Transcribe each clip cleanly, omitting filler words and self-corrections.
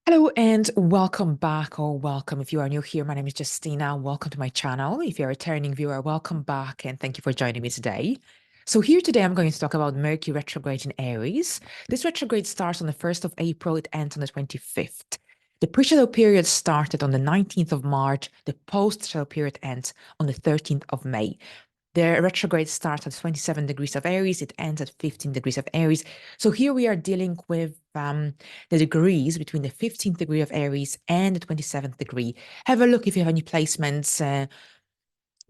Hello and welcome back, or welcome if you are new here. My name is Justina. Welcome to my channel. If you're a returning viewer, welcome back and thank you for joining me today. So here today I'm going to talk about Mercury retrograde in Aries. This retrograde starts on the 1st of April, it ends on the 25th. The pre-shadow period started on the 19th of March. The post-shadow period ends on the 13th of May. The retrograde starts at 27 degrees of Aries. It ends at 15 degrees of Aries. So here we are dealing with the degrees between the 15th degree of Aries and the 27th degree. Have a look if you have any placements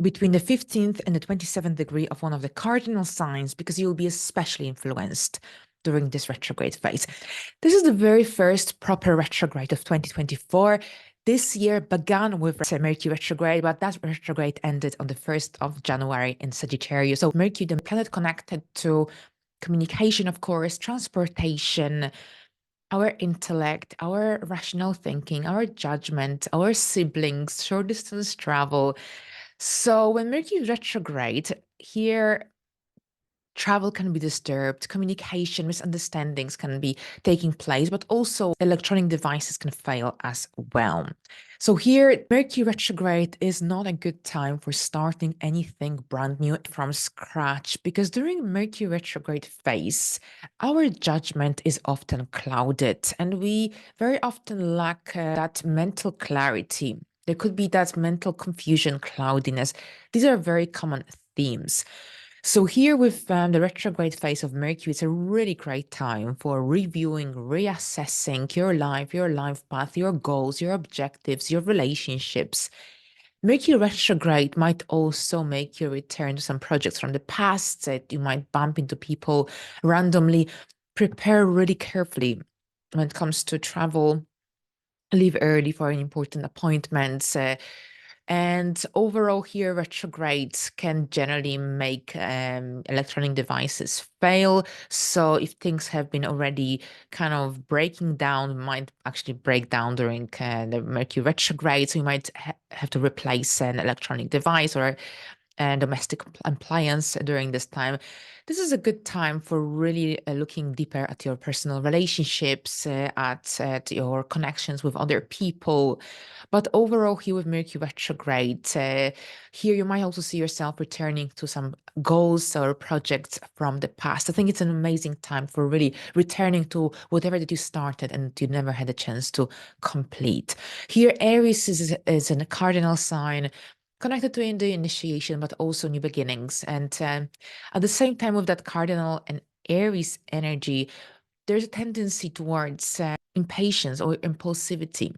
between the 15th and the 27th degree of one of the cardinal signs, because you'll be especially influenced during this retrograde phase. This is the very first proper retrograde of 2024. This year began with Mercury retrograde, but that retrograde ended on the 1st of January in Sagittarius. So Mercury, the planet connected to communication, of course, transportation, our intellect, our rational thinking, our judgment, our siblings, short distance travel. So when Mercury retrograde, here travel can be disturbed, communication, misunderstandings can be taking place, but also electronic devices can fail as well. So here, Mercury retrograde is not a good time for starting anything brand new from scratch, because during Mercury retrograde phase, our judgment is often clouded and we very often lack that mental clarity. There could be that mental confusion, cloudiness. These are very common themes. So here with the retrograde phase of Mercury, it's a really great time for reviewing, reassessing your life path, your goals, your objectives, your relationships. Mercury retrograde might also make you return to some projects from the past that you might bump into people randomly. Prepare really carefully when it comes to travel. Leave early for an important appointments. And overall, here, retrogrades can generally make electronic devices fail. So if things have been already kind of breaking down, might actually break down during the Mercury retrograde. So you might have to replace an electronic device or and domestic appliance during this time. This is a good time for really looking deeper at your personal relationships, at your connections with other people. But overall, here with Mercury retrograde, here you might also see yourself returning to some goals or projects from the past. I think it's an amazing time for really returning to whatever that you started and you never had a chance to complete. Here, Aries is a cardinal sign connected to the initiation, but also new beginnings. And at the same time, with that cardinal and Aries energy, there's a tendency towards impatience or impulsivity.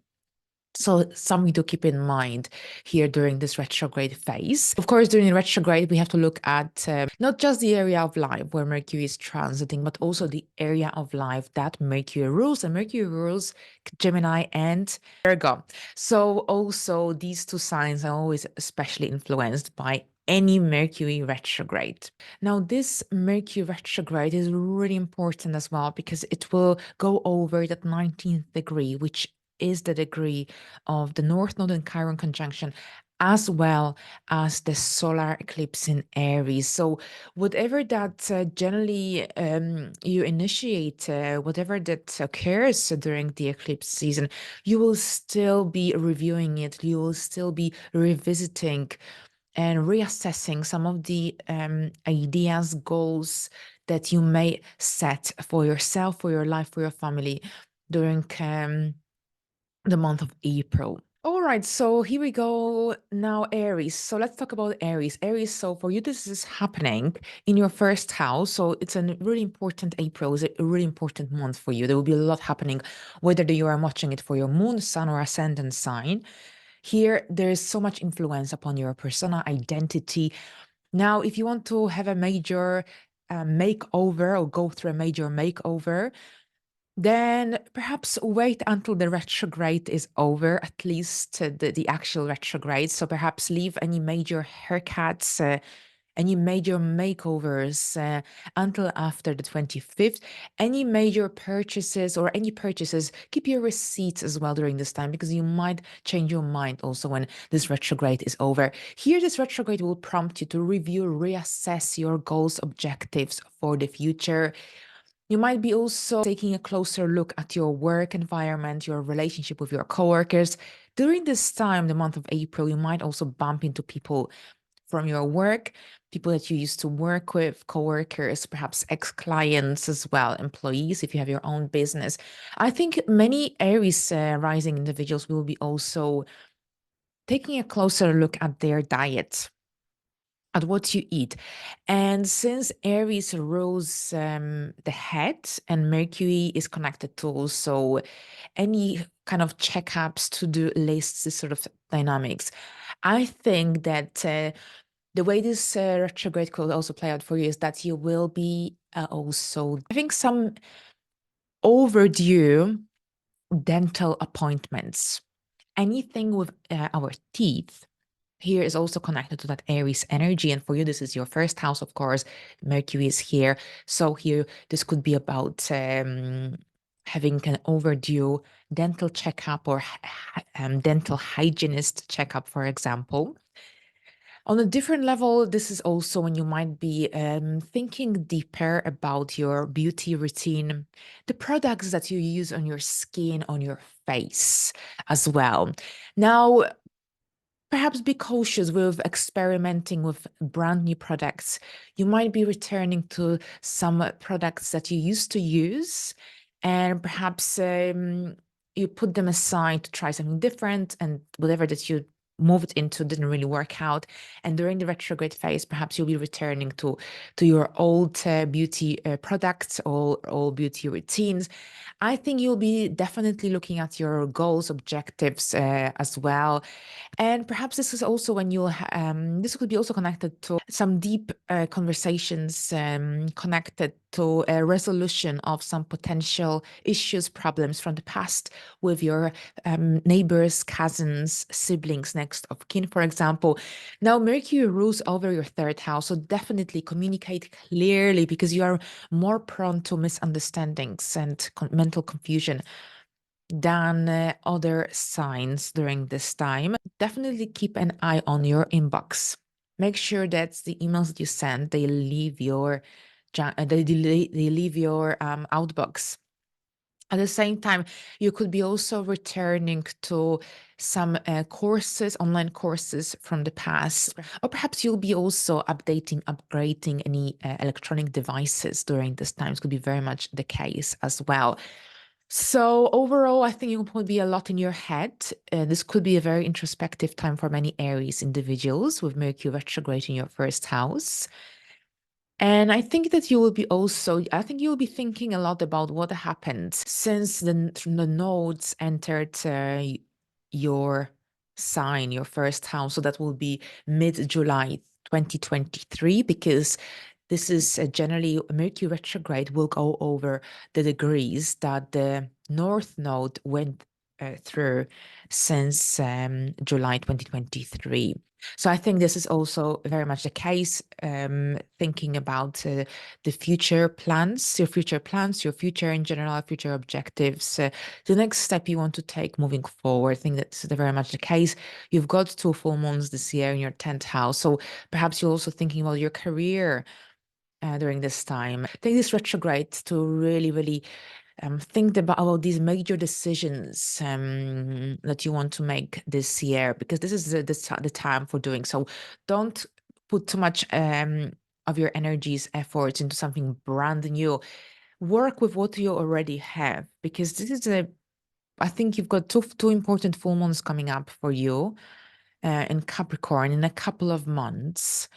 So something to keep in mind here during this retrograde phase. Of course, during retrograde, we have to look at not just the area of life where Mercury is transiting, but also the area of life that Mercury rules. And Mercury rules Gemini and Virgo. So also these two signs are always especially influenced by any Mercury retrograde. Now, this Mercury retrograde is really important as well because it will go over that 19th degree, which is the degree of the North Node and Chiron conjunction, as well as the solar eclipse in Aries. So whatever that generally you initiate, whatever that occurs during the eclipse season, you will still be reviewing it. You will still be revisiting and reassessing some of the ideas, goals that you may set for yourself, for your life, for your family during the month of April. All right, so here we go now, Aries. So let's talk about Aries. Aries, so for you, this is happening in your first house. So it's a really important April, is a really important month for you. There will be a lot happening, whether you are watching it for your moon, sun, or ascendant sign. Here, there is so much influence upon your persona, identity. Now, if you want to have a major makeover or go through a major makeover, then perhaps wait until the retrograde is over, at least the actual retrograde. So perhaps leave any major haircuts, any major makeovers until after the 25th. Any major purchases or any purchases, keep your receipts as well during this time because you might change your mind also when this retrograde is over. Here, this retrograde will prompt you to review, reassess your goals, objectives for the future. You might be also taking a closer look at your work environment, your relationship with your coworkers. During this time, the month of April, you might also bump into people from your work, people that you used to work with, coworkers, perhaps ex-clients as well, employees, if you have your own business. I think many Aries rising individuals will be also taking a closer look at their diet, at what you eat. And since Aries rules the head and Mercury is connected to also any kind of checkups, to-do lists, this sort of dynamics, I think that the way this retrograde could also play out for you is that you will be also having some overdue dental appointments. Anything with our teeth here is also connected to that Aries energy. And for you, this is your first house, of course. Mercury is here. So here, this could be about having an overdue dental checkup or dental hygienist checkup, for example. On a different level, this is also when you might be thinking deeper about your beauty routine, the products that you use on your skin, on your face as well. Now, perhaps be cautious with experimenting with brand new products. You might be returning to some products that you used to use, and perhaps you put them aside to try something different, and whatever that you moved into didn't really work out. And during the retrograde phase, perhaps you'll be returning to your old beauty products or old beauty routines. I think you'll be definitely looking at your goals, objectives as well. And perhaps this is also when you'll, this could be also connected to some deep conversations connected to a resolution of some potential issues, problems from the past with your neighbors, cousins, siblings, next of kin, for example. Now, Mercury rules over your third house, so definitely communicate clearly because you are more prone to misunderstandings and mental confusion than other signs during this time. Definitely keep an eye on your inbox. Make sure that the emails that you send, they leave your outbox. At the same time, you could be also returning to some courses, online courses from the past, or perhaps you'll be also upgrading any electronic devices during this time. It could be very much the case as well. So overall, I think you will be a lot in your head. This could be a very introspective time for many Aries individuals with Mercury retrograde in your first house. And I think that you will be also, I think you will be thinking a lot about what happened since the nodes entered your sign, your first house. So that will be mid-July 2023, because this is generally Mercury retrograde will go over the degrees that the North Node went through since July 2023. So I think this is also very much the case, thinking about the future plans, your future in general, future objectives, the next step you want to take moving forward. I think that's very much the case. You've got 2 full moons this year in your 10th house. So perhaps you're also thinking about your career during this time. Take this retrograde to really, really think about these major decisions that you want to make this year, because this is the time for doing so. Don't put too much of your energies, efforts into something brand new. Work with what you already have, because this is I think you've got two important full moons coming up for you in Capricorn in a couple of months.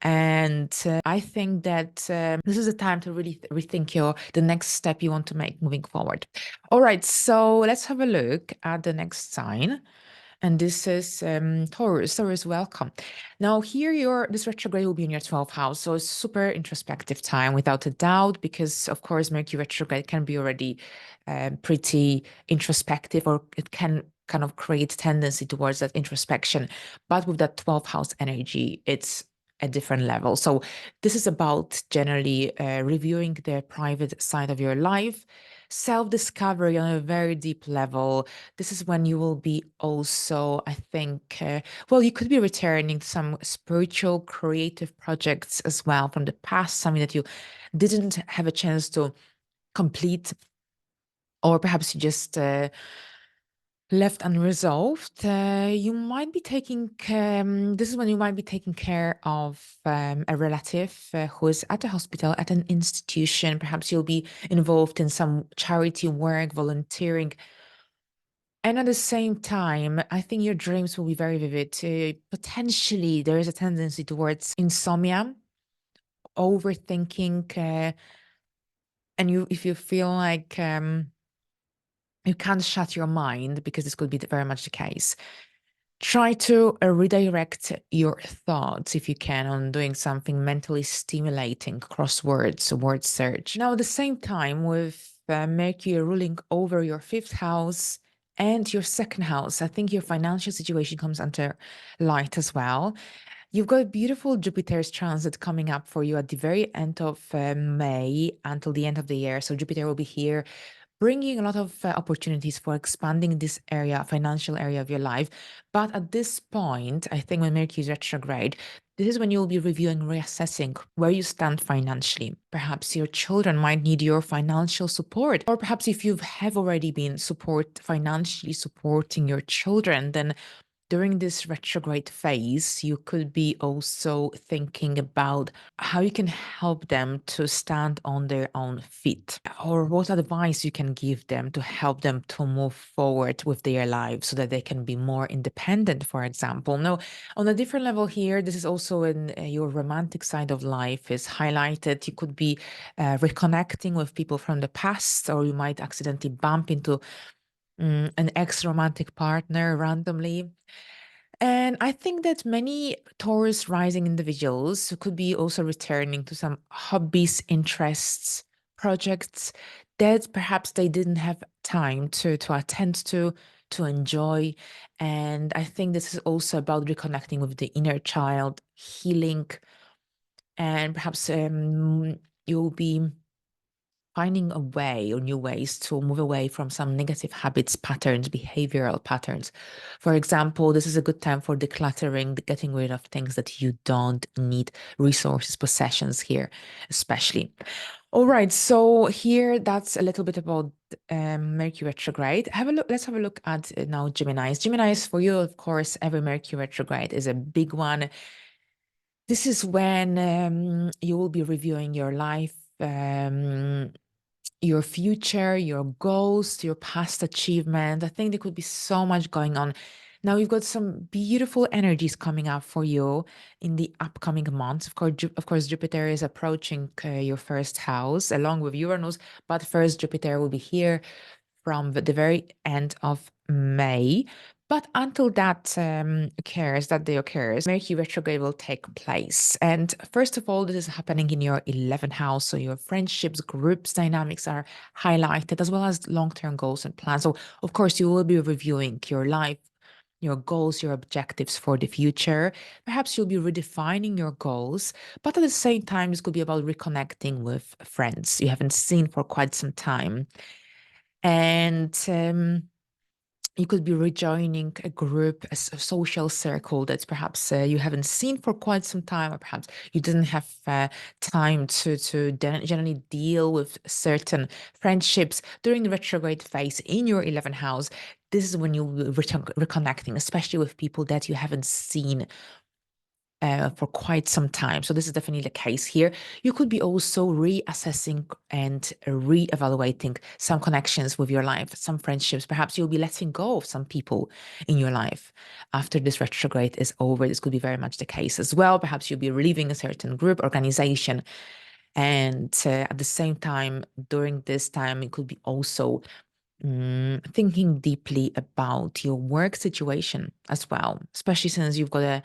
And I think that this is a time to really rethink the next step you want to make moving forward. All right, so let's have a look at the next sign. And this is Taurus. Taurus, welcome. Now here this retrograde will be in your 12th house. So it's super introspective time without a doubt, because of course Mercury retrograde can be already pretty introspective, or it can kind of create tendency towards that introspection. But with that 12th house energy, it's a different level. So this is about generally reviewing the private side of your life, self-discovery on a very deep level. This is when you will be also, I think, well, you could be returning to some spiritual, creative projects as well from the past, something that you didn't have a chance to complete, or perhaps you just left unresolved, you might be taking, this is when you might be taking care of a relative who is at a hospital, at an institution. Perhaps you'll be involved in some charity work, volunteering. And at the same time, I think your dreams will be very vivid. Potentially, there is a tendency towards insomnia, overthinking, and if you feel like you can't shut your mind, because this could be very much the case. Try to redirect your thoughts, if you can, on doing something mentally stimulating, crosswords, word search. Now, at the same time, with Mercury ruling over your fifth house and your second house, I think your financial situation comes under light as well. You've got a beautiful Jupiter's transit coming up for you at the very end of May until the end of the year. So Jupiter will be here, bringing a lot of opportunities for expanding this area, financial area of your life. But at this point, I think when Mercury is retrograde, this is when you'll be reviewing, reassessing where you stand financially. Perhaps your children might need your financial support, or perhaps if you have already been financially supporting your children, then during this retrograde phase, you could be also thinking about how you can help them to stand on their own feet, or what advice you can give them to help them to move forward with their lives so that they can be more independent, for example. Now, on a different level here, this is also in your romantic side of life is highlighted. You could be reconnecting with people from the past, or you might accidentally bump into an ex-romantic partner randomly. And I think that many Taurus rising individuals could be also returning to some hobbies, interests, projects that perhaps they didn't have time to attend to enjoy. And I think this is also about reconnecting with the inner child, healing, and perhaps you'll be finding a way or new ways to move away from some negative habits, patterns, behavioral patterns. For example, this is a good time for decluttering, getting rid of things that you don't need, resources, possessions here, especially. All right, so here that's a little bit about Mercury retrograde. Have a look. Let's have a look at now Geminis. Geminis, for you, of course, every Mercury retrograde is a big one. This is when you will be reviewing your life, your future, your goals, your past achievement. I think there could be so much going on. Now you've got some beautiful energies coming up for you in the upcoming months. Of course, Jupiter is approaching your first house along with Uranus, but first Jupiter will be here from the very end of May. But until that day occurs, Mercury retrograde will take place. And first of all, this is happening in your 11th house. So your friendships, groups, dynamics are highlighted, as well as long-term goals and plans. So of course, you will be reviewing your life, your goals, your objectives for the future. Perhaps you'll be redefining your goals, but at the same time, this could be about reconnecting with friends you haven't seen for quite some time. And you could be rejoining a group, a social circle that perhaps you haven't seen for quite some time, or perhaps you didn't have time to generally deal with certain friendships during the retrograde phase in your 11th house. This is when you'll be reconnecting, especially with people that you haven't seen for quite some time. So this is definitely the case here. You could be also reassessing and reevaluating some connections with your life, some friendships. Perhaps you'll be letting go of some people in your life after this retrograde is over. This could be very much the case as well. Perhaps you'll be leaving a certain group, organization. And at the same time, during this time, it could be also thinking deeply about your work situation as well, especially since you've got a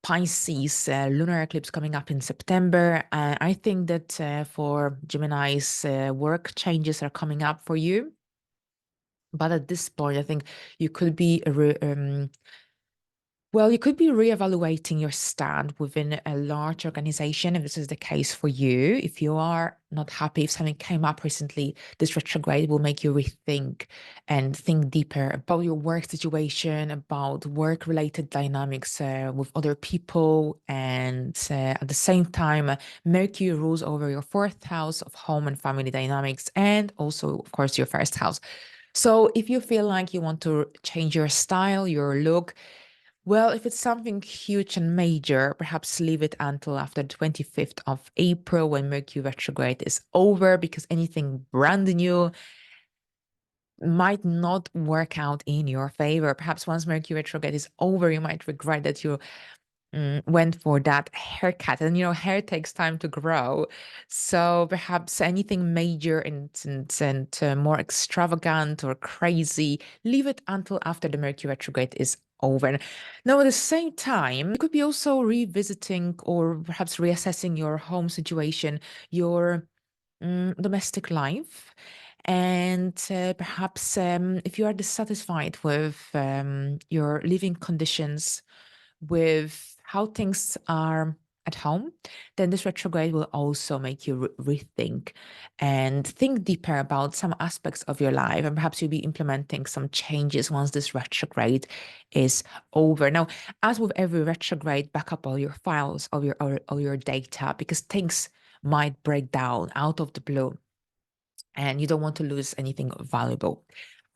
Pisces lunar eclipse coming up in September. I think that for Gemini's, work changes are coming up for you. But at this point, I think you could be Well, you could be reevaluating your stand within a large organization if this is the case for you. If you are not happy, if something came up recently, this retrograde will make you rethink and think deeper about your work situation, about work-related dynamics with other people. And at the same time, Mercury rules over your fourth house of home and family dynamics, and also, of course, your first house. So if you feel like you want to change your style, your look, well, if it's something huge and major, perhaps leave it until after the 25th of April when Mercury retrograde is over, because anything brand new might not work out in your favor. Perhaps once Mercury retrograde is over, you might regret that you went for that haircut. And hair takes time to grow. So perhaps anything major and more extravagant or crazy, leave it until after the Mercury retrograde is over. Now, at the same time, you could be also revisiting or perhaps reassessing your home situation, your domestic life. And perhaps if you are dissatisfied with your living conditions, with how things are at home, then this retrograde will also make you rethink and think deeper about some aspects of your life. And perhaps you'll be implementing some changes once this retrograde is over. Now, as with every retrograde, back up all your files, all your data, because things might break down out of the blue and you don't want to lose anything valuable.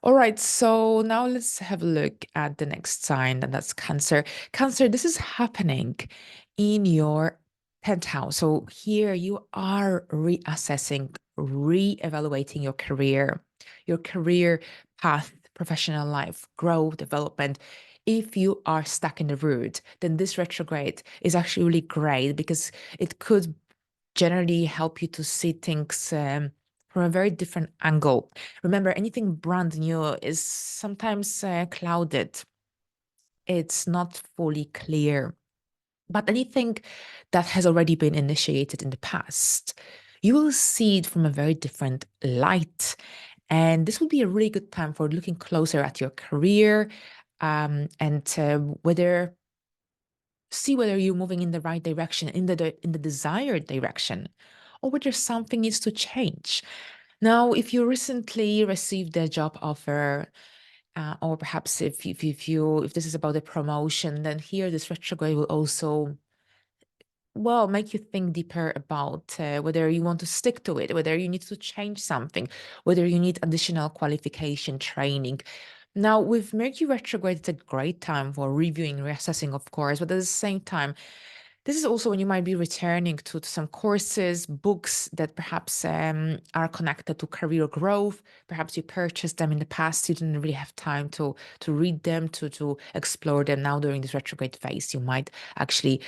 All right, so now let's have a look at the next sign, and that's Cancer. Cancer, this is happening in your 10th house. So here you are reassessing, re-evaluating your career path, professional life, growth, development. If you are stuck in the root, then this retrograde is actually really great because it could generally help you to see things from a very different angle. Remember, anything brand new is sometimes clouded. It's not fully clear. But anything that has already been initiated in the past, you will see it from a very different light. And this would be a really good time for looking closer at your career and see whether you're moving in the right direction, in the desired direction, or whether something needs to change. Now, if you recently received a job offer, or perhaps if this is about a promotion, then here this retrograde will also make you think deeper about whether you want to stick to it, whether you need to change something, whether you need additional qualification training. Now, with Mercury retrograde, it's a great time for reviewing, reassessing, of course, but at the same time, this is also when you might be returning to some courses, books that perhaps are connected to career growth. Perhaps you purchased them in the past, you didn't really have time to read them, to explore them. Now during this retrograde phase, you might actually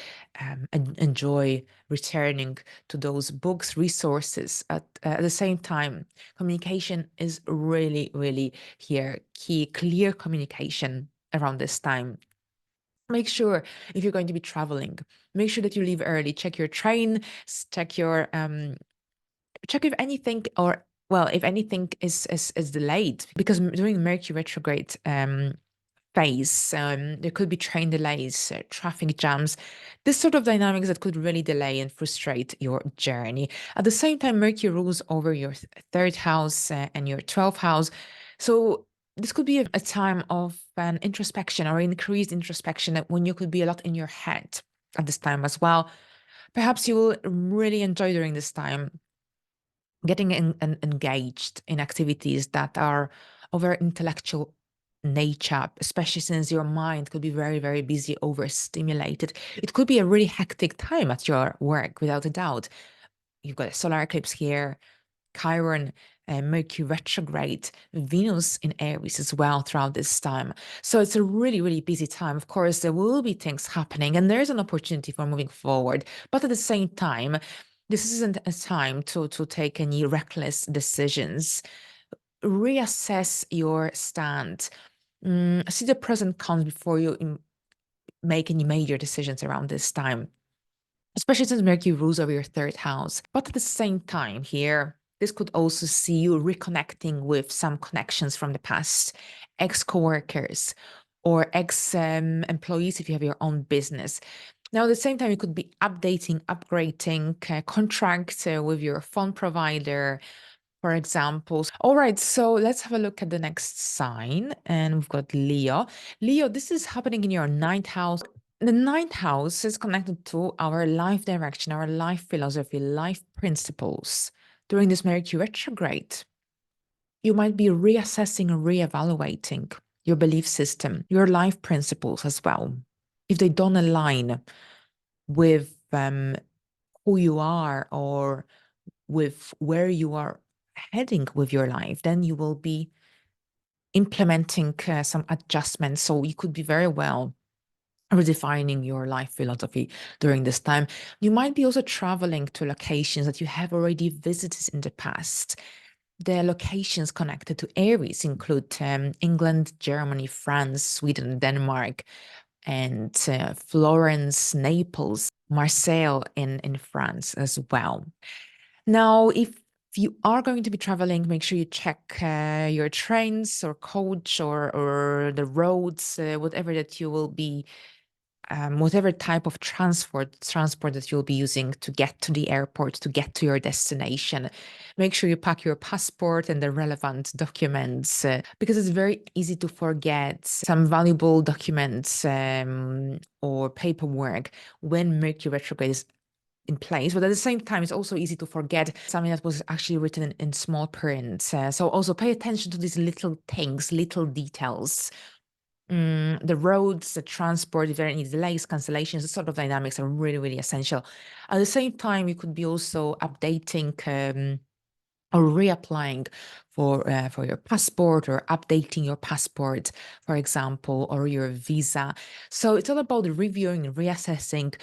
enjoy returning to those books, resources. At the same time, communication is really, really here key. Clear communication around this time. Make sure if you're going to be traveling, make sure that you leave early. Check your train, check if anything if anything is delayed, because during Mercury retrograde phase, there could be train delays, traffic jams, this sort of dynamics that could really delay and frustrate your journey. At the same time, Mercury rules over your third house and your 12th house. So this could be a time of an introspection or increased introspection when you could be a lot in your head at this time as well. Perhaps you will really enjoy during this time getting engaged in activities that are of an intellectual nature, especially since your mind could be very, very busy, overstimulated. It could be a really hectic time at your work, without a doubt. You've got a solar eclipse here, Chiron, Mercury retrograde, Venus in Aries as well throughout this time. So it's a really, really busy time. Of course, there will be things happening and there's an opportunity for moving forward. But at the same time, this isn't a time to take any reckless decisions. Reassess your stand. See the pros and cons before you make any major decisions around this time, especially since Mercury rules over your third house. But at the same time here, this could also see you reconnecting with some connections from the past, ex-coworkers, or ex-employees if you have your own business. Now, at the same time, you could be updating, upgrading contracts with your phone provider, for example. All right, so let's have a look at the next sign. And we've got Leo. Leo, this is happening in your ninth house. The ninth house is connected to our life direction, our life philosophy, life principles during this Mercury retrograde. You might be reassessing and reevaluating your belief system, your life principles as well. If they don't align with who you are or with where you are heading with your life, then you will be implementing some adjustments. So you could be very well redefining your life philosophy during this time. You might be also traveling to locations that you have already visited in the past. The locations connected to Aries include England, Germany, France, Sweden, Denmark, and Florence, Naples, Marseille in France as well. Now, if you are going to be traveling, make sure you check your trains or coach or the roads, whatever that you will be, whatever type of transport that you'll be using to get to the airport, to get to your destination. Make sure you pack your passport and the relevant documents because it's very easy to forget some valuable documents or paperwork when Mercury retrograde is in place, but at the same time, it's also easy to forget something that was actually written in small print. So also pay attention to these little things, little details. The roads, the transport, if there are any delays, cancellations, the sort of dynamics are really, really essential. At the same time, you could be also updating or reapplying for your passport or updating your passport, for example, or your visa. So it's all about reviewing and reassessing,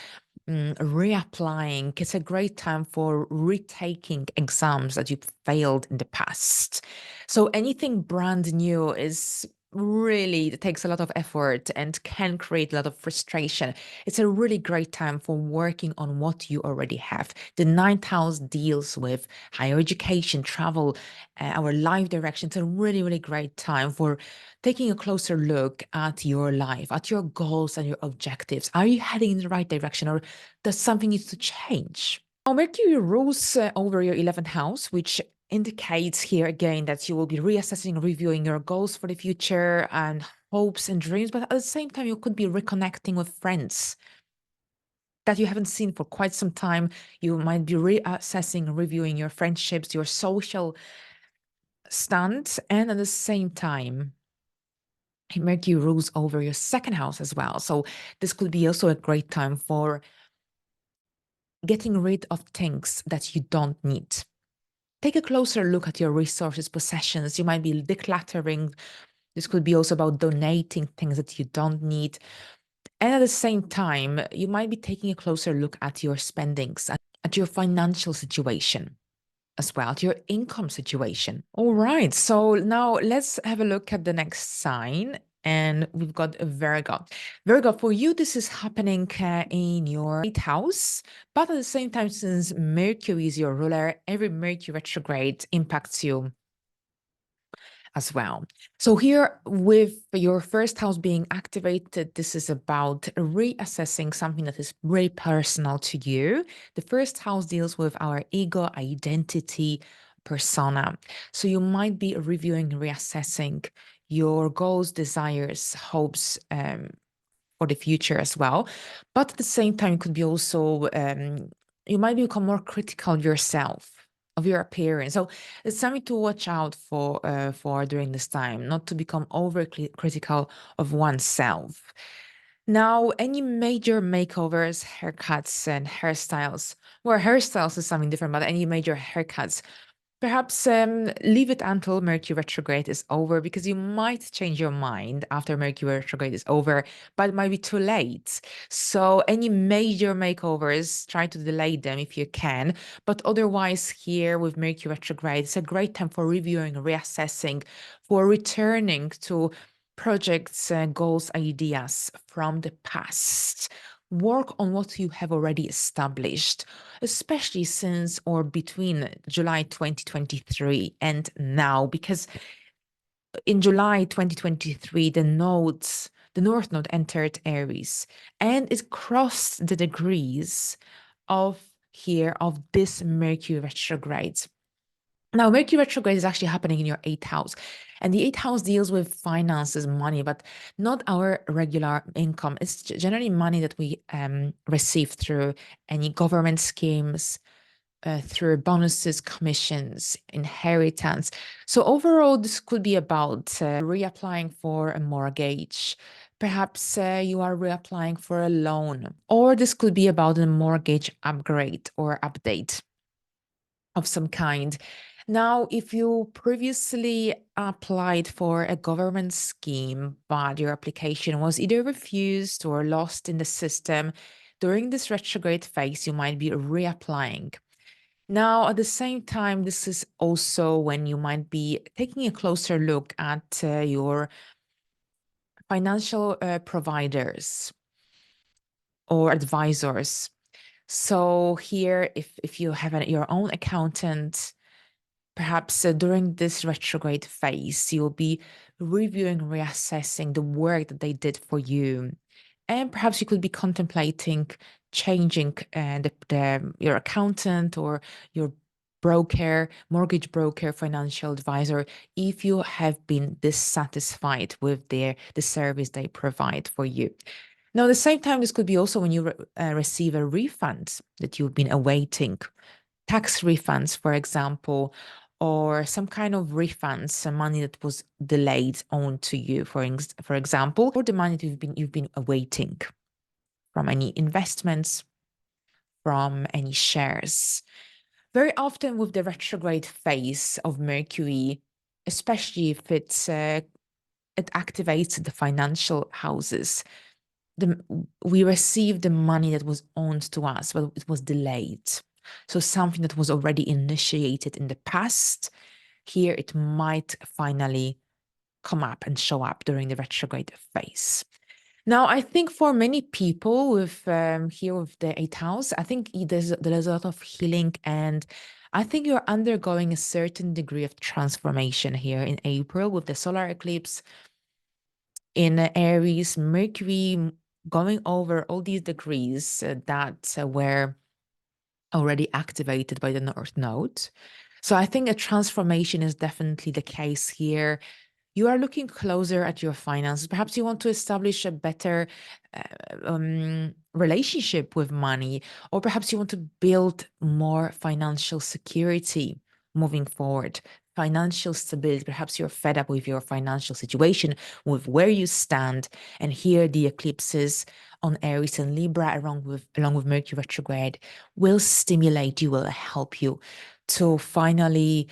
reapplying. It's a great time for retaking exams that you failed in the past. So anything brand new is really, it takes a lot of effort and can create a lot of frustration. It's a really great time for working on what you already have. The ninth house deals with higher education, travel, our life direction. It's a really, really great time for taking a closer look at your life, at your goals and your objectives. Are you heading in the right direction, or does something need to change? Now, Mercury rules over your 11th house, which indicates here again that you will be reassessing, reviewing your goals for the future and hopes and dreams, but at the same time, you could be reconnecting with friends that you haven't seen for quite some time. You might be reassessing, reviewing your friendships, your social stand, and at the same time, Mercury rules over your second house as well. So this could be also a great time for getting rid of things that you don't need. Take a closer look at your resources, possessions. You might be decluttering. This could be also about donating things that you don't need. And at the same time, you might be taking a closer look at your spendings, at your financial situation as well, at your income situation. All right, so now let's have a look at the next sign. And we've got Virgo. Virgo, for you, this is happening in your 8th house. But at the same time, since Mercury is your ruler, every Mercury retrograde impacts you as well. So here with your first house being activated, this is about reassessing something that is very personal to you. The first house deals with our ego, identity, persona. So you might be reviewing, reassessing your goals, desires, hopes, for the future as well. But at the same time, it could be also, you might become more critical of yourself, of your appearance. So it's something to watch out for during this time, not to become over critical of oneself. Now, any major makeovers, haircuts, and hairstyles, well, hairstyles is something different, but any major haircuts, perhaps leave it until Mercury retrograde is over, because you might change your mind after Mercury retrograde is over, but it might be too late. So any major makeovers, try to delay them if you can. But otherwise, here with Mercury retrograde, it's a great time for reviewing, reassessing, for returning to projects, goals, ideas from the past. Work on what you have already established, especially since or between July 2023 and now, because in July 2023, the nodes, the North Node entered Aries, and it crossed the degrees of this Mercury retrograde. Now, Mercury retrograde is actually happening in your 8th house, and the 8th house deals with finances, money, but not our regular income. It's generally money that we receive through any government schemes, through bonuses, commissions, inheritance. So overall, this could be about reapplying for a mortgage. Perhaps you are reapplying for a loan, or this could be about a mortgage upgrade or update of some kind. Now, if you previously applied for a government scheme, but your application was either refused or lost in the system, during this retrograde phase, you might be reapplying. Now, at the same time, this is also when you might be taking a closer look at your financial providers or advisors. So here, if you have your own accountant, perhaps during this retrograde phase, you'll be reviewing, reassessing the work that they did for you. And perhaps you could be contemplating changing your accountant or your broker, mortgage broker, financial advisor, if you have been dissatisfied with the service they provide for you. Now, at the same time, this could be also when you receive a refund that you've been awaiting, tax refunds, for example, or some kind of refunds, some money that was delayed on to you, for example, or the money that you've been awaiting from any investments, from any shares. Very often with the retrograde phase of Mercury, especially if it activates the financial houses, we receive the money that was owed to us, but it was delayed. So something that was already initiated in the past, here it might finally come up and show up during the retrograde phase. Now, I think for many people with here with the 8th house, I think there's a lot of healing, and I think you're undergoing a certain degree of transformation here in April with the solar eclipse in Aries, Mercury going over all these degrees that were already activated by the North Node. So I think a transformation is definitely the case here. You are looking closer at your finances. Perhaps you want to establish a better relationship with money, or perhaps you want to build more financial security moving forward, financial stability. Perhaps you're fed up with your financial situation, with where you stand. And here the eclipses on Aries and Libra, along with Mercury retrograde, will stimulate you, will help you to finally,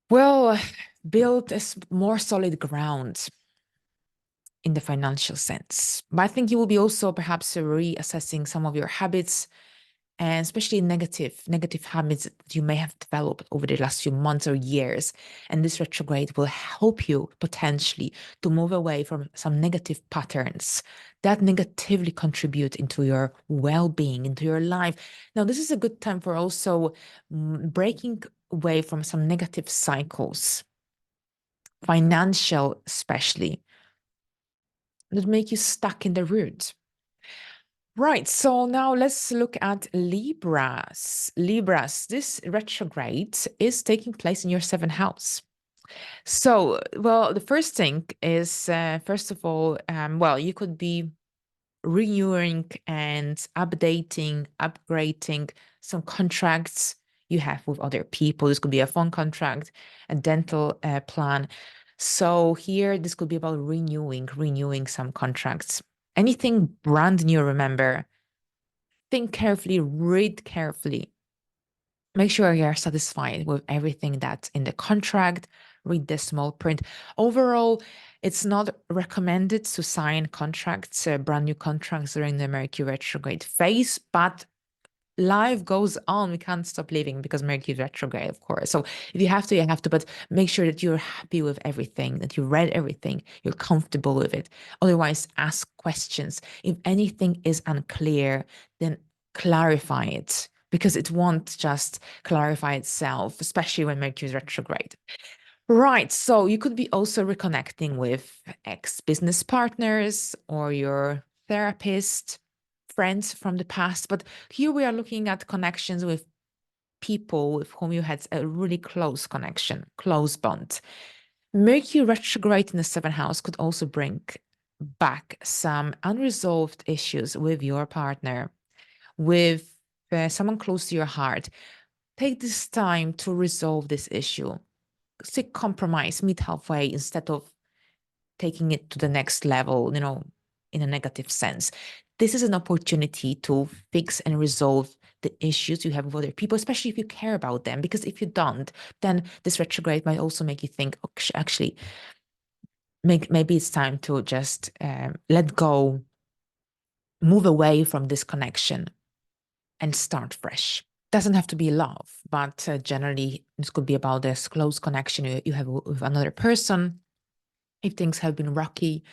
well, build a more solid ground in the financial sense. But I think you will be also perhaps reassessing some of your habits, and especially negative habits that you may have developed over the last few months or years. And this retrograde will help you potentially to move away from some negative patterns that negatively contribute into your well-being, into your life. Now, this is a good time for also breaking away from some negative cycles, financial especially, that make you stuck in the root. Right, so now let's look at Libras. Libras, this retrograde is taking place in your 7th house. So, well, the first thing is, first of all, well, you could be renewing and updating, upgrading some contracts you have with other people. This could be a phone contract, a dental plan. So here, this could be about renewing some contracts. Anything brand new, remember, think carefully, read carefully. Make sure you're satisfied with everything that's in the contract. Read the small print. Overall, it's not recommended to sign contracts, brand new contracts during the Mercury retrograde phase, but life goes on. We can't stop living because Mercury retrograde, of course. So if you have to, you have to, but make sure that you're happy with everything, that you read everything, you're comfortable with it. Otherwise, ask questions. If anything is unclear, then clarify it, because it won't just clarify itself, especially when Mercury is retrograde. Right. So you could be also reconnecting with ex-business partners or your therapist, friends from the past. But here we are looking at connections with people with whom you had a really close connection, close bond. Mercury retrograde in the seventh house could also bring back some unresolved issues with your partner, with someone close to your heart. Take this time to resolve this issue. Seek compromise, meet halfway instead of taking it to the next level, in a negative sense. This is an opportunity to fix and resolve the issues you have with other people, especially if you care about them. Because if you don't, then this retrograde might also make you think, "Oh, actually, maybe it's time to just let go, move away from this connection and start fresh." Doesn't have to be love, but generally this could be about this close connection you have with another person. If things have been rocky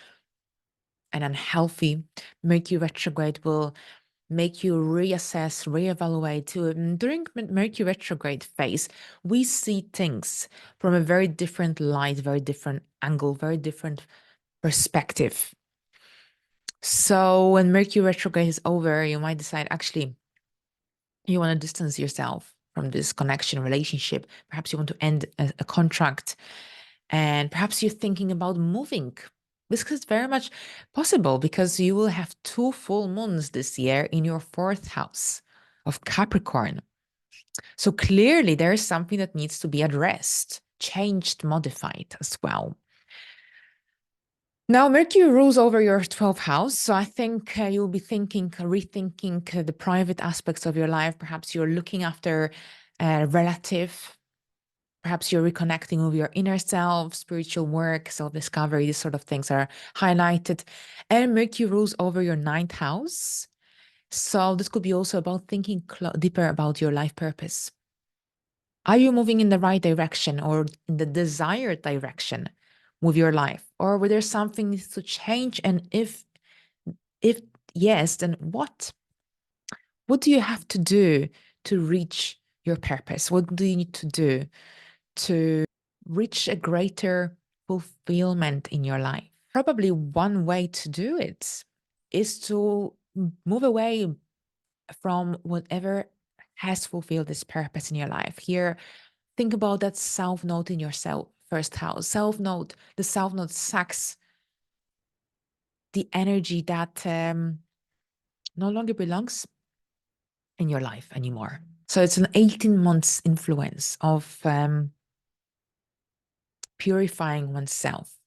and unhealthy, Mercury retrograde will make you reassess, reevaluate. During Mercury retrograde phase, we see things from a very different light, very different angle, very different perspective. So when Mercury retrograde is over, you might decide actually you want to distance yourself from this connection relationship. Perhaps you want to end a contract, and perhaps you're thinking about moving. This is very much possible because you will have 2 full moons this year in your 4th house of Capricorn. So clearly there is something that needs to be addressed, changed, modified as well. Now, Mercury rules over your 12th house. So I think you'll be rethinking the private aspects of your life. Perhaps you're looking after a relative. Perhaps you're reconnecting with your inner self, spiritual work, self-discovery. These sort of things are highlighted. And Mercury rules over your 9th house. So this could be also about thinking deeper about your life purpose. Are you moving in the right direction or in the desired direction with your life? Or were there something needs to change? And if yes, then what? What do you have to do to reach your purpose? What do you need to do to reach a greater fulfillment in your life? Probably one way to do it is to move away from whatever has fulfilled this purpose in your life. Here, think about that south node in your first house. The south node sucks the energy that no longer belongs in your life anymore. So it's an 18 months influence of purifying oneself.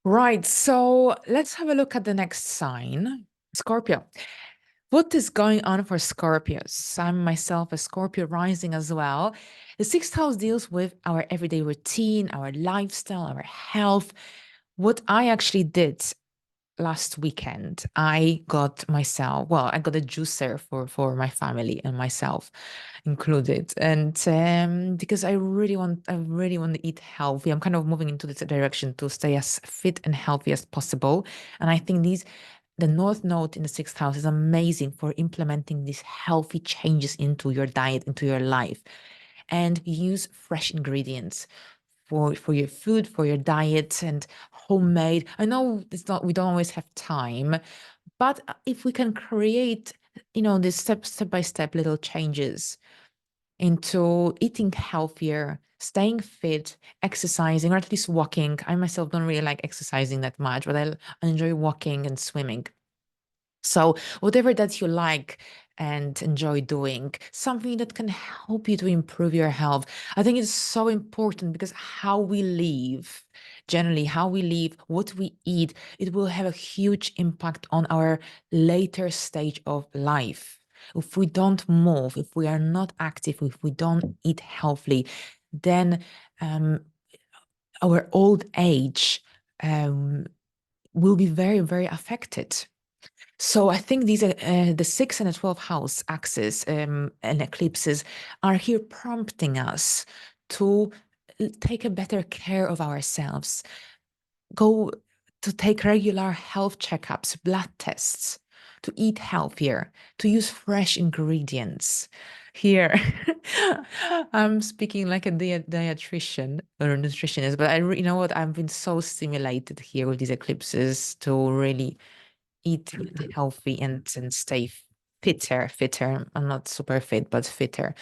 Right, so let's have a look at the next sign, Scorpio. What is going on for Scorpios? I'm myself a Scorpio rising as well. The 6th house deals with our everyday routine, our lifestyle, our health. What I actually did last weekend, I got a juicer for my family and myself included, and because I really want to eat healthy. I'm kind of moving into this direction to stay as fit and healthy as possible, and I think the North Node in the 6th house is amazing for implementing these healthy changes into your diet, into your life, and use fresh ingredients for your food, for your diet, and homemade. I know we don't always have time, but if we can create, these step by step little changes into eating healthier, staying fit, exercising, or at least walking. I myself don't really like exercising that much, but I enjoy walking and swimming. So whatever that you like and enjoy doing, something that can help you to improve your health. I think it's so important because how we live, generally, how we live, what we eat, it will have a huge impact on our later stage of life. If we don't move, if we are not active, if we don't eat healthily, then our old age will be very, very affected. So I think these are the 6th and the 12th house axis and eclipses are here prompting us to take a better care of ourselves, go to take regular health checkups, blood tests, to eat healthier, to use fresh ingredients. Here, I'm speaking like a dietitian or a nutritionist, but you know what? I've been so stimulated here with these eclipses to really eat healthy and stay fitter. I'm not super fit, but fitter.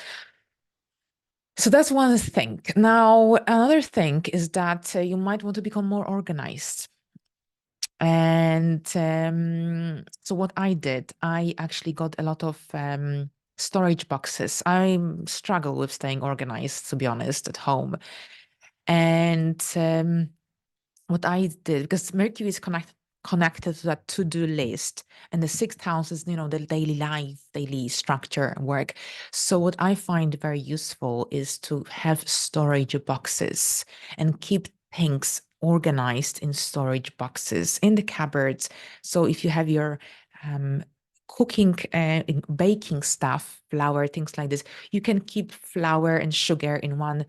So that's one thing. Now, another thing is that you might want to become more organized. And so what I did, I actually got a lot of storage boxes. I struggle with staying organized, to be honest, at home. And what I did, because Mercury is connected to that to-do list, and the sixth house is, the daily life, daily structure and work. So what I find very useful is to have storage boxes and keep things organized in storage boxes in the cupboards. So if you have your cooking, baking stuff, flour, things like this, you can keep flour and sugar in one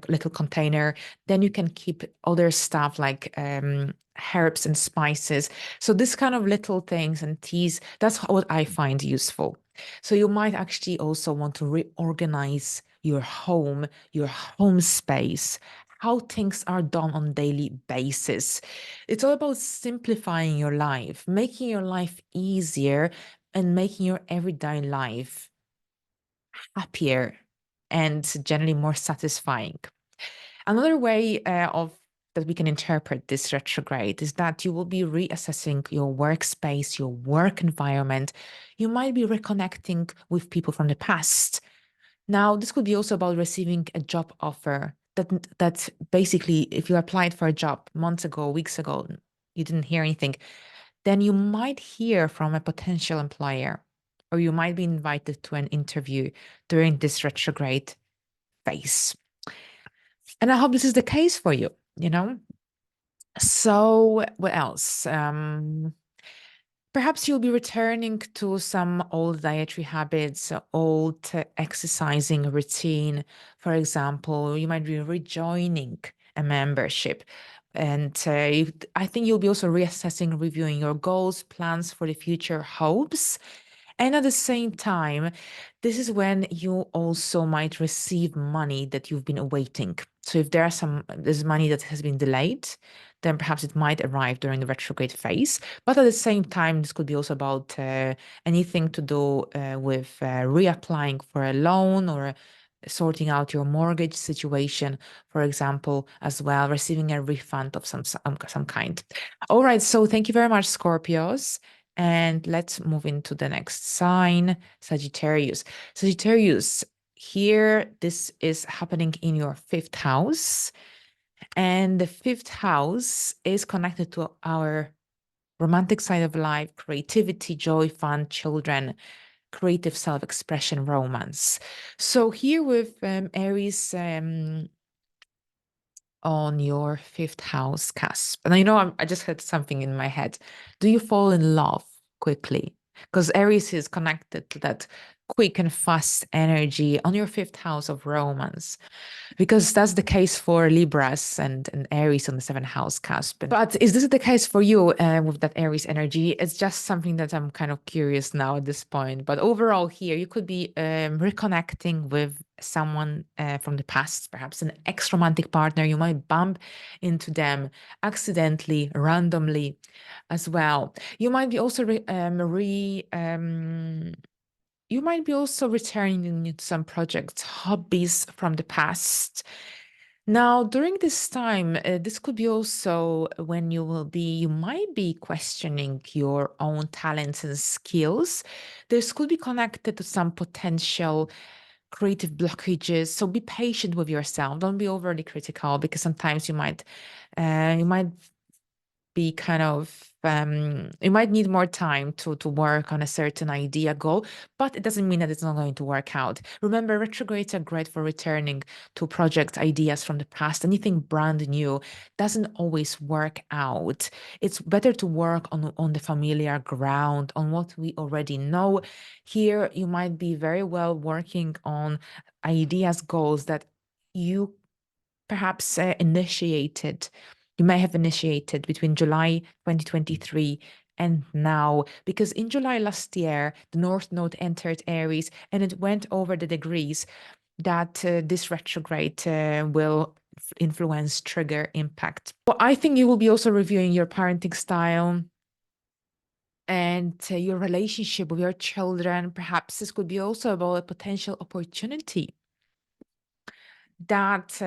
little container. Then you can keep other stuff like herbs and spices. So this kind of little things and teas, that's what I find useful. So you might actually also want to reorganize your home space, how things are done on daily basis. It's all about simplifying your life, making your life easier and making your everyday life happier and generally more satisfying. Another way of that we can interpret this retrograde is that you will be reassessing your workspace, your work environment. You might be reconnecting with people from the past. Now, this could be also about receiving a job offer that basically, if you applied for a job months ago, weeks ago, you didn't hear anything, then you might hear from a potential employer, or you might be invited to an interview during this retrograde phase. And I hope this is the case for you. So what else? Perhaps you'll be returning to some old dietary habits, old exercising routine. For example, you might be rejoining a membership. And I think you'll be also reassessing, reviewing your goals, plans for the future, hopes. And at the same time, this is when you also might receive money that you've been awaiting. So if there's money that has been delayed, then perhaps it might arrive during the retrograde phase. But at the same time, this could be also about anything to do with reapplying for a loan or sorting out your mortgage situation, for example, as well, receiving a refund of some kind. All right, so thank you very much, Scorpios. And let's move into the next sign, Sagittarius. Sagittarius, here, this is happening in your fifth house. And the fifth house is connected to our romantic side of life, creativity, joy, fun, children, creative self-expression, romance. So here with Aries on your fifth house cusp. And I just had something in my head. Do you fall in love quickly? Because Aries is connected to that quick and fast energy on your fifth house of romance, because that's the case for Libras and Aries on the seventh house cusp. But is this the case for you with that Aries energy? It's just something that I'm kind of curious now at this point. But overall, here you could be reconnecting with someone from the past, perhaps an ex-romantic partner. You might bump into them accidentally, randomly, as well. You might be also you might be also returning to some projects, hobbies from the past. Now, during this time, this could be also when you might be questioning your own talents and skills. This could be connected to some potential creative blockages. So be patient with yourself. Don't be overly critical, because sometimes you might be kind of you might need more time to work on a certain idea goal, but it doesn't mean that it's not going to work out. Remember, retrogrades are great for returning to project ideas from the past. Anything brand new doesn't always work out. It's better to work on the familiar ground, on what we already know. Here you might be very well working on ideas, goals that you perhaps initiated. You may have initiated between July 2023 and now, because in July last year, the North Node entered Aries and it went over the degrees that this retrograde will influence, trigger, impact. Well, I think you will be also reviewing your parenting style and your relationship with your children. Perhaps this could be also about a potential opportunity that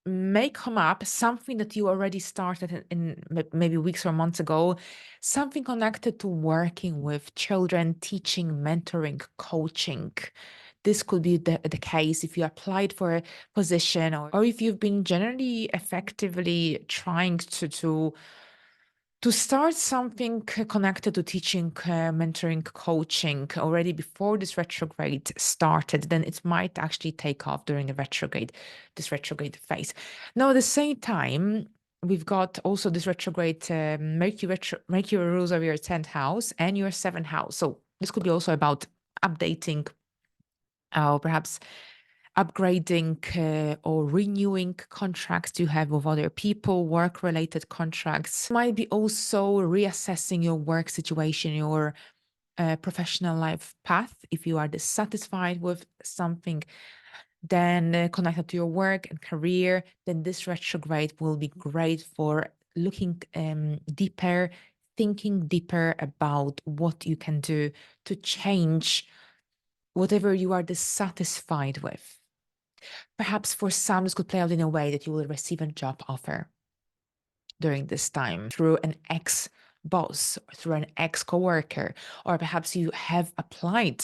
may come up, something that you already started in maybe weeks or months ago, something connected to working with children, teaching, mentoring, coaching. This could be the case if you applied for a position, or if you've been generally effectively trying to start something connected to teaching, mentoring, coaching already before this retrograde started, then it might actually take off during this retrograde phase. Now, at the same time, we've got also this retrograde Mercury rules over your 10th house and your 7th house. So this could be also about updating, or perhaps upgrading or renewing contracts you have with other people, work-related contracts. Might be also reassessing your work situation, your professional life path. If you are dissatisfied with something, then connected to your work and career, then this retrograde will be great for looking deeper, thinking deeper about what you can do to change whatever you are dissatisfied with. Perhaps for some, this could play out in a way that you will receive a job offer during this time through an ex-boss, through an ex-coworker, or perhaps you have applied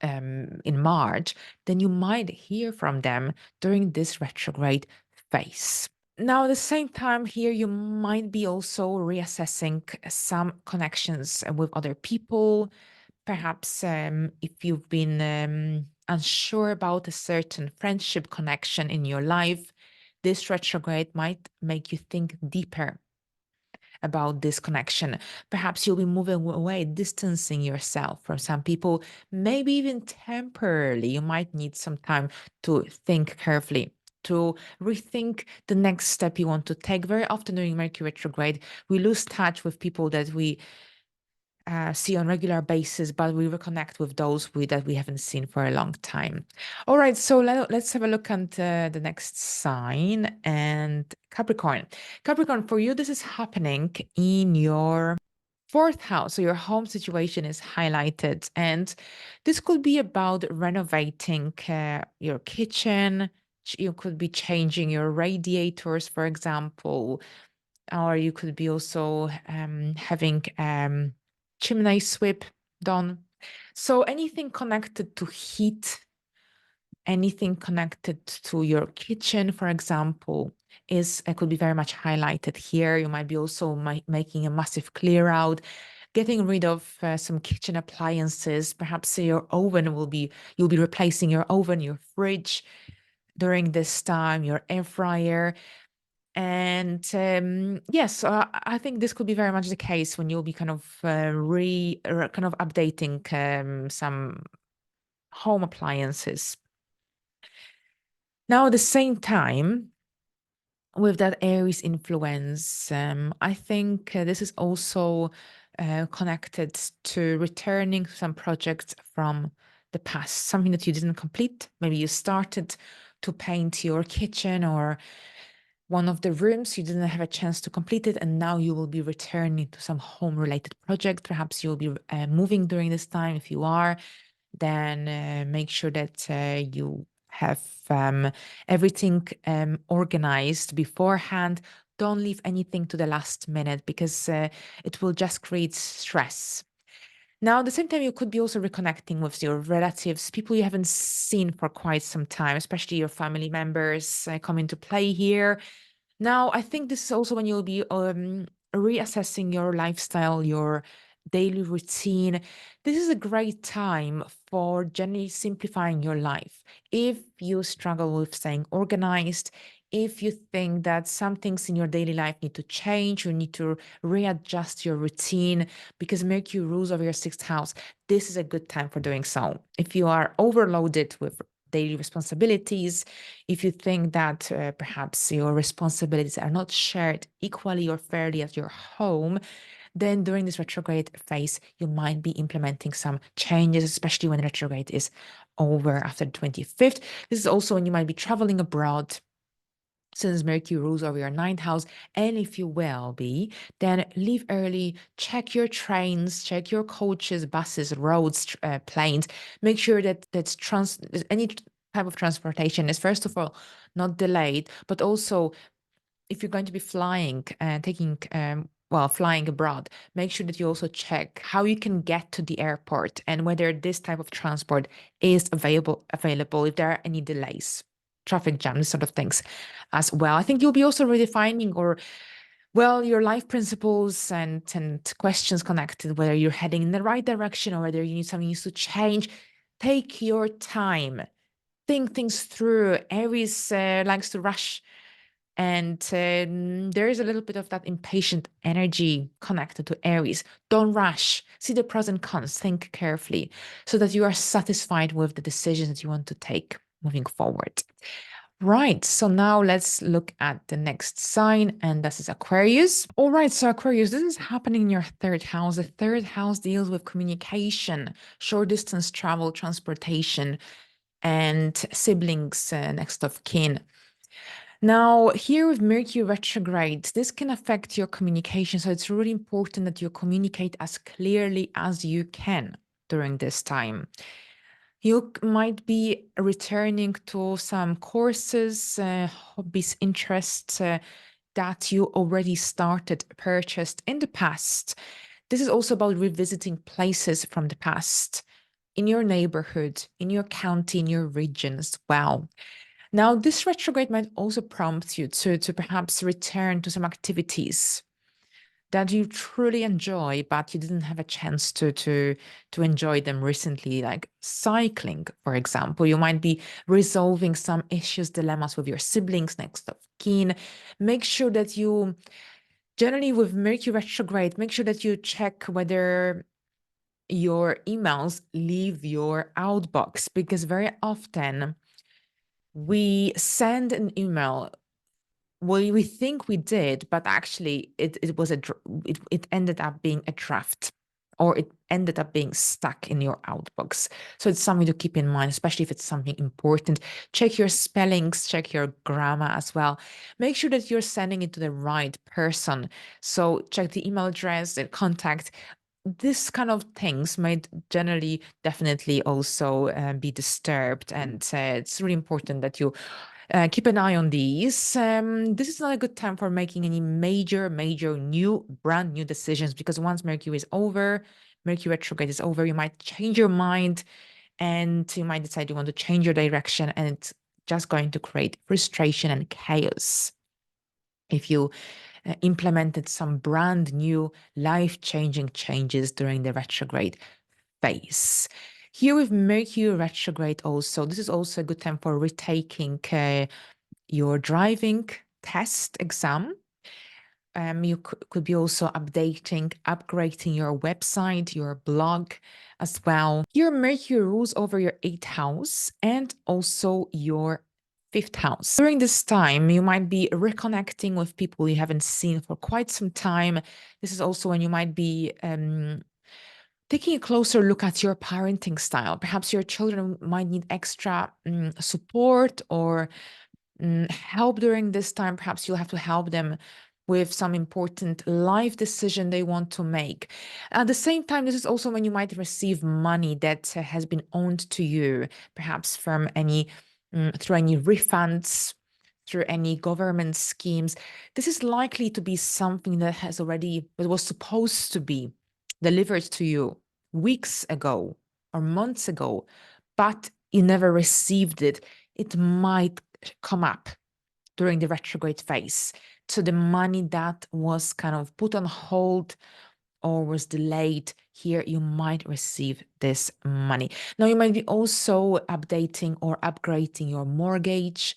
in March, then you might hear from them during this retrograde phase. Now, at the same time here, you might be also reassessing some connections with other people. Perhaps if you've been unsure about a certain friendship connection in your life, this retrograde might make you think deeper about this connection. Perhaps you'll be moving away, distancing yourself from some people, maybe even temporarily. You might need some time to think carefully, to rethink the next step you want to take. Very often during Mercury retrograde, we lose touch with people that we see on regular basis, but we reconnect with those that we haven't seen for a long time. All right, so let's have a look at the next sign, and Capricorn. Capricorn, for you, this is happening in your 4th house. So your home situation is highlighted, and this could be about renovating your kitchen. You could be changing your radiators, for example, or you could be also having chimney sweep done. So anything connected to heat, anything connected to your kitchen, for example, could be very much highlighted here. You might be also making a massive clear out, getting rid of some kitchen appliances. Perhaps your oven you'll be replacing your oven, your fridge during this time, your air fryer. And yes, I think this could be very much the case when you'll be kind of kind of updating some home appliances. Now, at the same time, with that Aries influence, I think this is also connected to returning some projects from the past, something that you didn't complete. Maybe you started to paint your kitchen or one of the rooms, you didn't have a chance to complete it, and now you will be returning to some home-related project. Perhaps you'll be moving during this time. If you are, then make sure that you have everything organized beforehand. Don't leave anything to the last minute, because it will just create stress. Now, at the same time, you could be also reconnecting with your relatives, people you haven't seen for quite some time, especially your family members come into play here. Now, I think this is also when you'll be reassessing your lifestyle, your daily routine. This is a great time for generally simplifying your life. If you struggle with staying organized, if you think that some things in your daily life need to change, you need to readjust your routine, because Mercury rules over your 6th house, this is a good time for doing so. If you are overloaded with daily responsibilities, if you think that perhaps your responsibilities are not shared equally or fairly at your home, then during this retrograde phase, you might be implementing some changes, especially when retrograde is over after the 25th. This is also when you might be traveling abroad, since Mercury rules over your ninth house. And if you will be, then leave early, check your trains, check your coaches, buses, roads, planes. Make sure that any type of transportation is, first of all, not delayed, but also if you're going to be flying and flying abroad, make sure that you also check how you can get to the airport and whether this type of transport is available, if there are any delays, traffic jams, sort of things as well. I think you'll be also redefining your life principles and questions connected, whether you're heading in the right direction or whether you need something needs to change. Take your time. Think things through. Aries likes to rush, and there is a little bit of that impatient energy connected to Aries. Don't rush. See the pros and cons. Think carefully so that you are satisfied with the decisions that you want to take moving forward. Right, so now let's look at the next sign, and this is Aquarius. All right, so Aquarius, this is happening in your third house. The third house deals with communication, short distance travel, transportation, and siblings, next of kin. Now, here with Mercury retrograde, this can affect your communication. So it's really important that you communicate as clearly as you can during this time. You might be returning to some courses, hobbies, interests that you already purchased in the past. This is also about revisiting places from the past in your neighborhood, in your county, in your region as well. Now, this retrograde might also prompt you to perhaps return to some activities that you truly enjoy, but you didn't have a chance to enjoy them recently, like cycling, for example. You might be resolving some issues, dilemmas with your siblings, next of kin. Make sure that you, generally with Mercury retrograde, make sure that you check whether your emails leave your outbox, because very often we send an email. Well, we think we did, but actually it ended up being a draft, or it ended up being stuck in your outbox. So it's something to keep in mind, especially if it's something important. Check your spellings, check your grammar as well. Make sure that you're sending it to the right person. So check the email address, the contact. This kind of things might generally definitely also be disturbed, and it's really important that you keep an eye on these. This is not a good time for making any major brand new decisions, because once Mercury retrograde is over, you might change your mind and you might decide you want to change your direction, and it's just going to create frustration and chaos if you implemented some brand new life-changing changes during the retrograde phase. Here with Mercury retrograde also, this is also a good time for retaking your driving test exam. You could be also upgrading your website, your blog as well. Your Mercury rules over your 8th house and also your 5th house. During this time, you might be reconnecting with people you haven't seen for quite some time. This is also when you might be taking a closer look at your parenting style. Perhaps your children might need extra support or help during this time. Perhaps you'll have to help them with some important life decision they want to make. At the same time, this is also when you might receive money that has been owed to you, perhaps from through any refunds, through any government schemes. This is likely to be something that was supposed to be delivered to you weeks ago or months ago, but you never received it. It might come up during the retrograde phase. So the money that was kind of put on hold or was delayed, here you might receive this money. Now you might be also updating or upgrading your mortgage,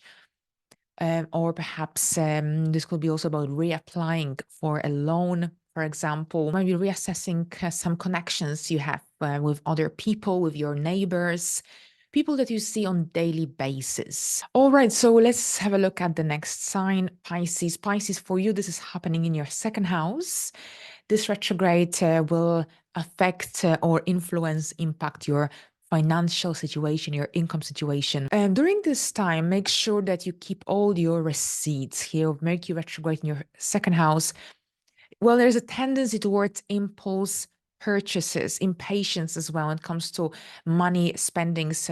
or perhaps this could be also about reapplying for a loan, for example. Maybe reassessing some connections you have with other people, with your neighbors, people that you see on daily basis. All right, so let's have a look at the next sign, Pisces. Pisces, for you, this is happening in your second house. This retrograde will affect or influence, impact your financial situation, your income situation. And during this time, make sure that you keep all your receipts here of Mercury retrograde in your second house. Well, there's a tendency towards impulse purchases, impatience as well when it comes to money spendings,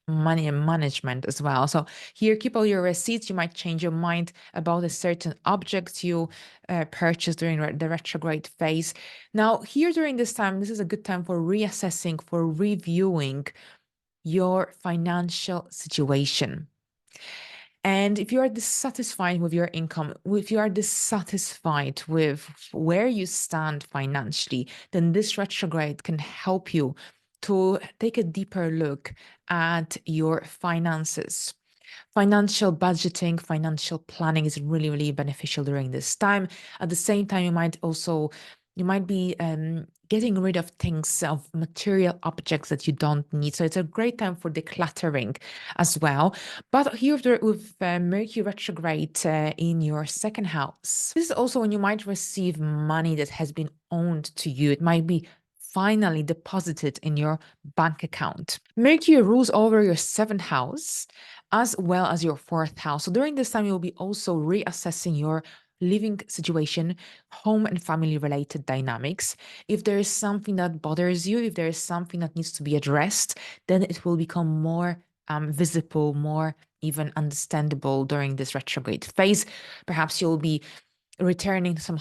money management as well. So here, keep all your receipts. You might change your mind about a certain object you purchased during the retrograde phase. Now, here during this time, this is a good time for reassessing, for reviewing your financial situation. And if you are dissatisfied with your income, if you are dissatisfied with where you stand financially, then this retrograde can help you to take a deeper look at your finances. Financial budgeting, financial planning is really, really beneficial during this time. At the same time, you might be getting rid of things, of material objects that you don't need. So it's a great time for decluttering as well. But here with Mercury retrograde in your second house, this is also when you might receive money that has been owed to you. It might be finally deposited in your bank account. Mercury rules over your seventh house as well as your fourth house. So during this time, you'll be also reassessing your living situation, home and family related dynamics. If there is something that bothers you, if there is something that needs to be addressed, then it will become more visible, more even understandable during this retrograde phase. Perhaps you'll be returning some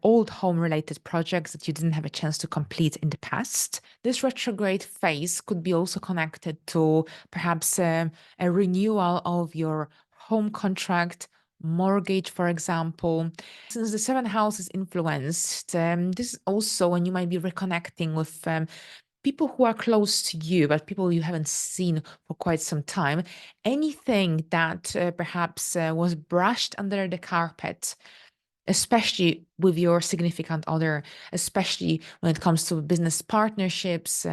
old home related projects that you didn't have a chance to complete in the past. This retrograde phase could be also connected to perhaps a renewal of your home contract, mortgage, for example. Since the seventh house is influenced, this is also when you might be reconnecting with people who are close to you, but people you haven't seen for quite some time. Anything that perhaps was brushed under the carpet, especially with your significant other, especially when it comes to business partnerships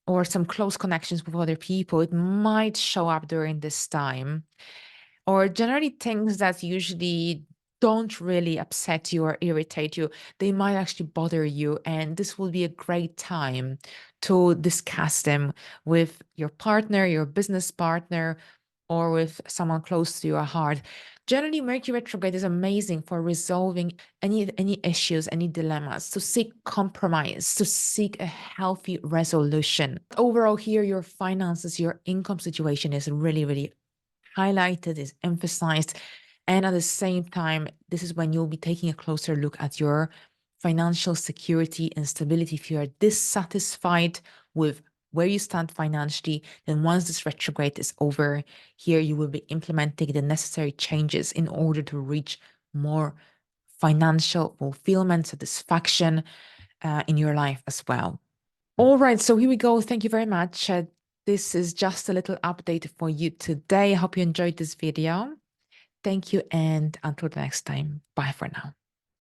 or some close connections with other people, it might show up during this time. Or generally things that usually don't really upset you or irritate you, they might actually bother you. And this will be a great time to discuss them with your partner, your business partner, or with someone close to your heart. Generally, Mercury retrograde is amazing for resolving any issues, any dilemmas, to seek compromise, to seek a healthy resolution. Overall, here, your finances, your income situation is really, really highlighted, is emphasized. And at the same time, this is when you'll be taking a closer look at your financial security and stability. If you are dissatisfied with where you stand financially, then once this retrograde is over, here you will be implementing the necessary changes in order to reach more financial fulfillment, satisfaction in your life as well. All right, so here we go. Thank you very much. This is just a little update for you today. I hope you enjoyed this video. Thank you, and until the next time, bye for now.